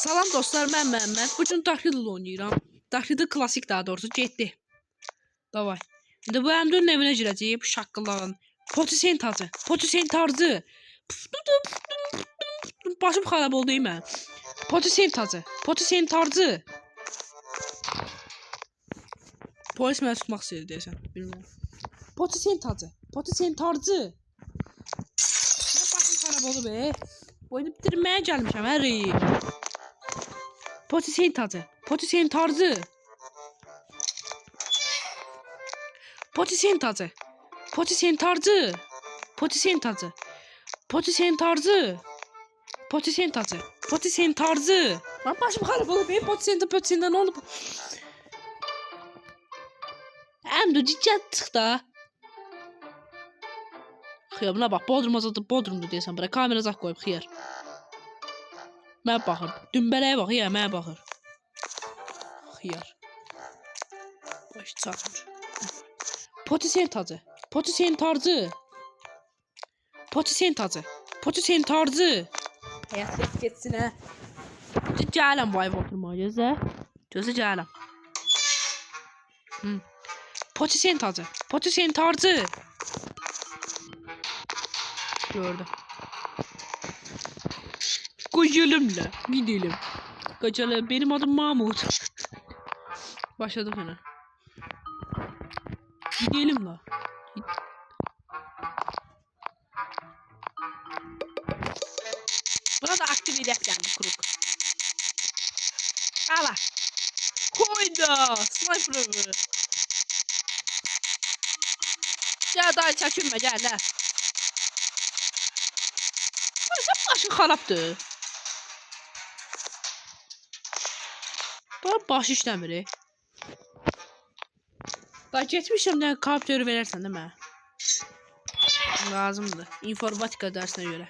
Salam dostlar, mən Məhəmməd. Bu gün Darkriddle oynayıram. Darkriddle klasik daha doğrusu getdi. Davay. İndi bu M4'ün evinə girəcəyik. Bu şaqqılağın. Potisent tarzı. Potisent tarzı. Başım xarab oldu mən. Potisent tarzı. Potisent tarzı. Polis məni tutmaq istəyir deyəsən. Bilmirəm. Potisent tarzı. Potisent tarzı. Mən başım xarab oldu be. Oyunu bitirməyə gəlmişəm hər iyi. Potisent tarzı. Potisent tarzı. Potisent tarzı. Potisent tarzı. Potisent tarzı. Potisent tarzı. Potisent tarzı. Potisent tarzı. Lan başım xarab oldu be. Potisent'e ne oldu? Hem de ciddi da. Xiyar buna bak. Bodrum azadı. Bodrum'da deyəsən. Bura kamera zaq qoyub xiyar. Mən baxır. Dümbələyə bak ya. Mən baxır. Xiyar. Baş çatmır. Potisent tarzı. Potisent tarzı. Potisent tarzı. Potisent tarzı. Həyat getsin hə. Gələm bu ayva oturmağa gözlə. Gözlə gələm. Potisent tarzı. Potisent tarzı. Gördüm. Gidelim. Gidelim. Kaçalım. Benim adım Mahmut. Başladık yine. Gidelim la. Burada aktif edep geldi kuruk. Ala. Koyda. Sniper'ı. Ya daha çekinme gel la. Sen başın xarabdır. Bana baş işləmir. Daha getmişəm də kaptörü verərsən değil mi? Lazımdır. İnformatika dersinə görə.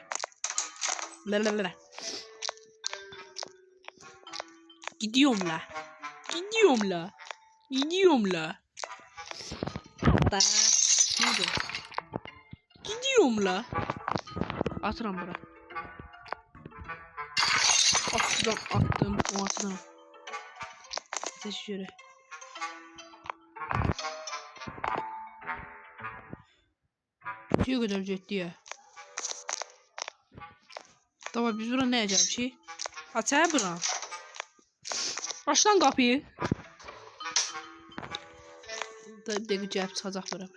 Gidiyorum la. Gidiyorum la. Gidiyorum la. Da. Gidiyorum la. Atıram bura. Attıram attım. O atıram. Şöyle. Şey kadar ciddi ya. Tamam biz bura ne yapacağız bir şey? Açayım bura. Aç lan kapıyı. Da cevap çıkacak bura.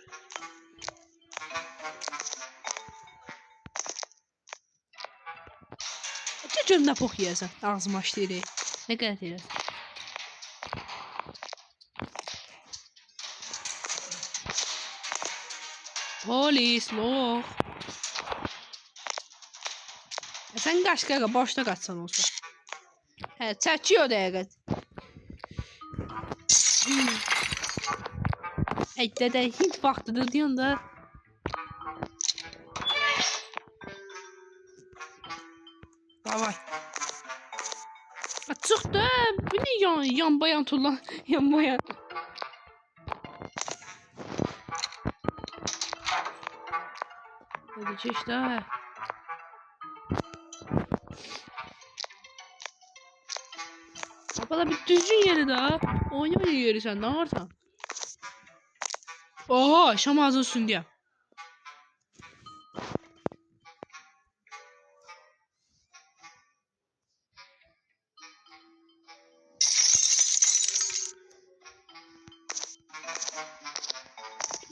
Cömlə pox yeyəsən. Ağzımı açdı. Ne qədər deyirsən? Polis, lox. Sen kaç qaqa, boşda qaçsan olsa. Hə, çəkiyor dəqiqə. Ey, dədə, Hint vaxtıdır deyən də. Davay. Çıxdı, bu ne yan bayan tullan, yan bayan. Hadi çeşdi ha. Bana bir düzgün yeri daha. Oynamıyor yeri sen ne varsan. Oha şam ağzı olsun diye.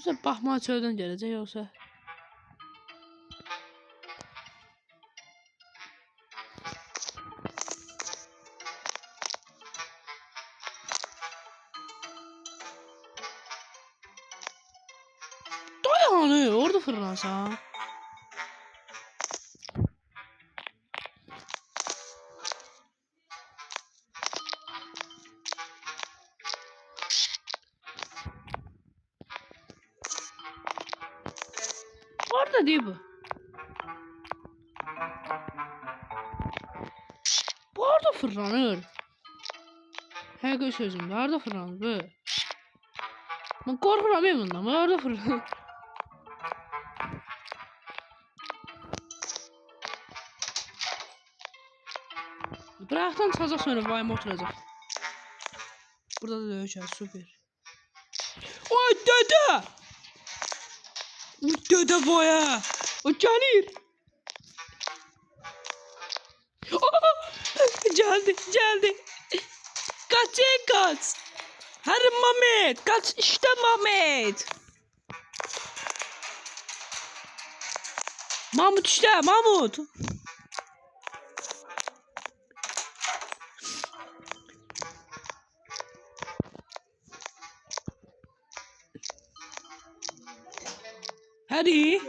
Sen bakma çölden gelecek yoksa. Dayanıyor orada fırlansa. Orada değil bu. Bu orada fırlanır. Her sözümde orada fırlanır bu. Ben korkuram bundan. Ben orada fırlanır. Bıraktan çıxacaq sonra vayma oturacaq. Burada da döyüşər, süper. Ay dədə! Dədə vaya! O gəlir. Geldi. Kaç. Her Mehmet. Kaç işte Mehmet. Mahmut işte Mahmut. Hadi.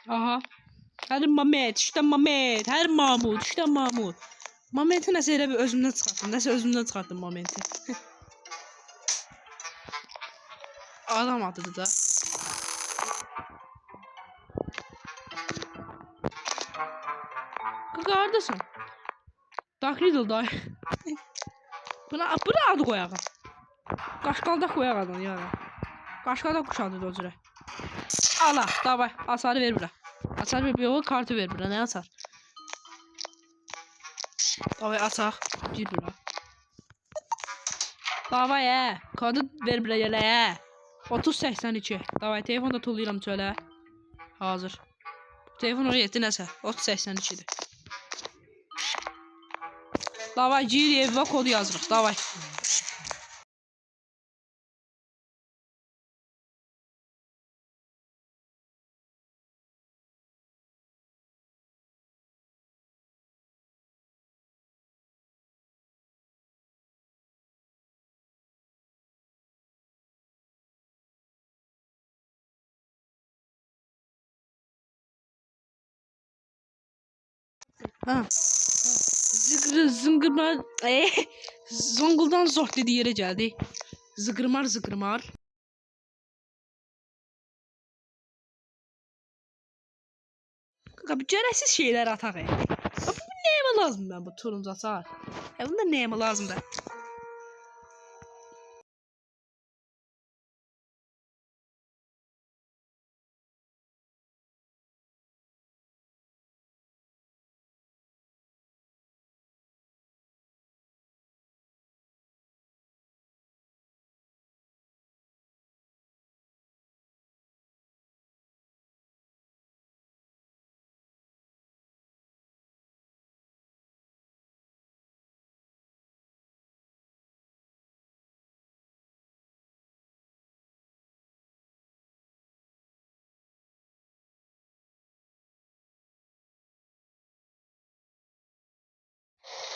Aha. Her Mehmet işte Mehmet. Her Mahmut işte Mahmut. Mehmet'i nəsə elə bir özümdən çıxartdım Mehmet'i. Adam adıdır da. Qardaşım. Dark Riddle day. Buna adı qoyaq. Qaşqalda qoyaq adını yəni. Qaşqalda quşadı da o cürə. Ala, davay, asarı ver bura. Asar ver bir o kartı ver bura, nə asar? Davay açaq, gir bura. Davay kodu ver bura gələ 3082. Davay telefonu da tullayıram çölə. Hazır. Telefon oraya etdi nəsə 3082'dir. Davay gir evə kodu yazırıq, davay. Ha. Zıngırmar. Zonguldan zor dediği yere geldi. Zıgırmar. Kanka bir gereksiz şeyler atar ya. Bu neyime lazım ben bu turuncu atar. Bunda neyime lazım da.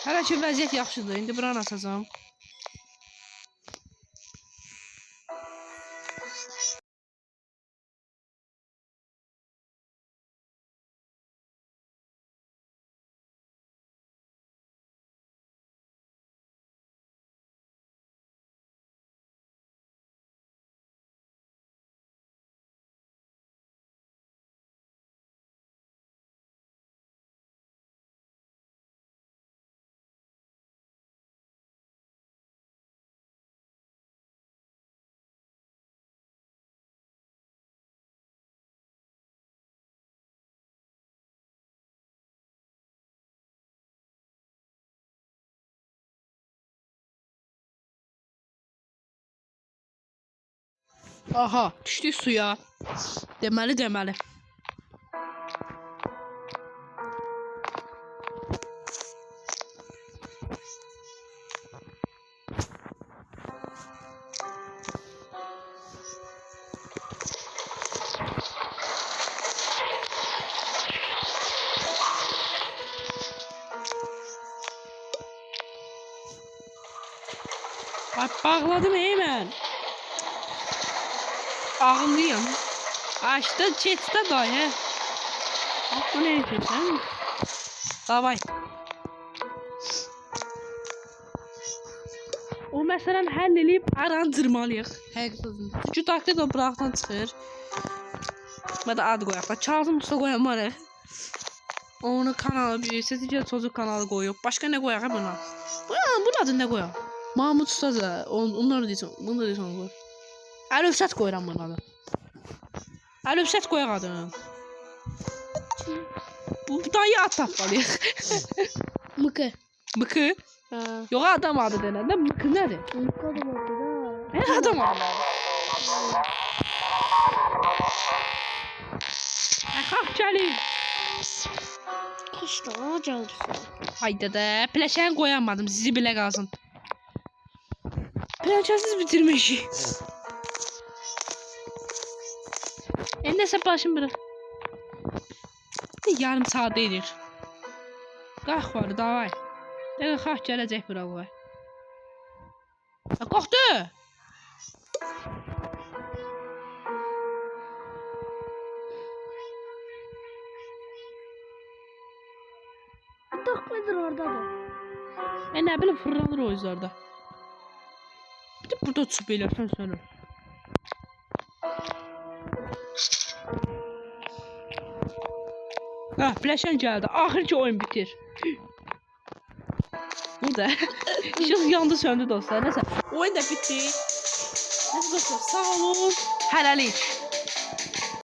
Hələ ki vəziyyət yaxşıdır. İndi buranı atacağım. Aha, düşdük suya. Deməli. Bak bağladım hemen. Ağlıyım. Açtı chat'te da he. Bak bu ne yapıyorsun? Davay. O məsələn həll eləyib arandırmalıyıq. Həqiqətən. Çünki taktik o bıraktan çıxır. Və də ad qoyaq da. Kazım Usta qoyamarıq. Onu kanalı bir seçici çocuk kanalı qoyuq. Başqa nə qoyaq buna? Bunun adı nə qoyaq? Mahmut Usta da. Onları deyirsən. Bunu da deyirsən qoyaq. Əlövsət qoyuram buna da. Əlövsət qoyaq adını. Bu dayı at tapmalıyıq. Mıkı. Mıkı. Ha. Yox adam adı denəndə mıkı nədir? Mıkı adam oldu da. Nə adam adı? Qalx gəlin. Kaç tane gelirse. Hayda da pləşəni qoyamadım sizi belə qalsın. Pləşəsiz bitirmişik. Nəsə başım bıraq. Yarım saat edir. Qalx var, davay. Dəqiq qalx gələcək buralara. Qalxdı. Takmadır orada da. Nə bilim fırlanır o yüzlərdə. Bir də burada çıxıb eləsən sönür. Ha, pləşən gəldi. Axır ki oyun bitir. Burada. İşıq yandı söndü dostlar. Nəsə, oyun da bitti. Nəsə dostlar, sağ olun. Hələlik.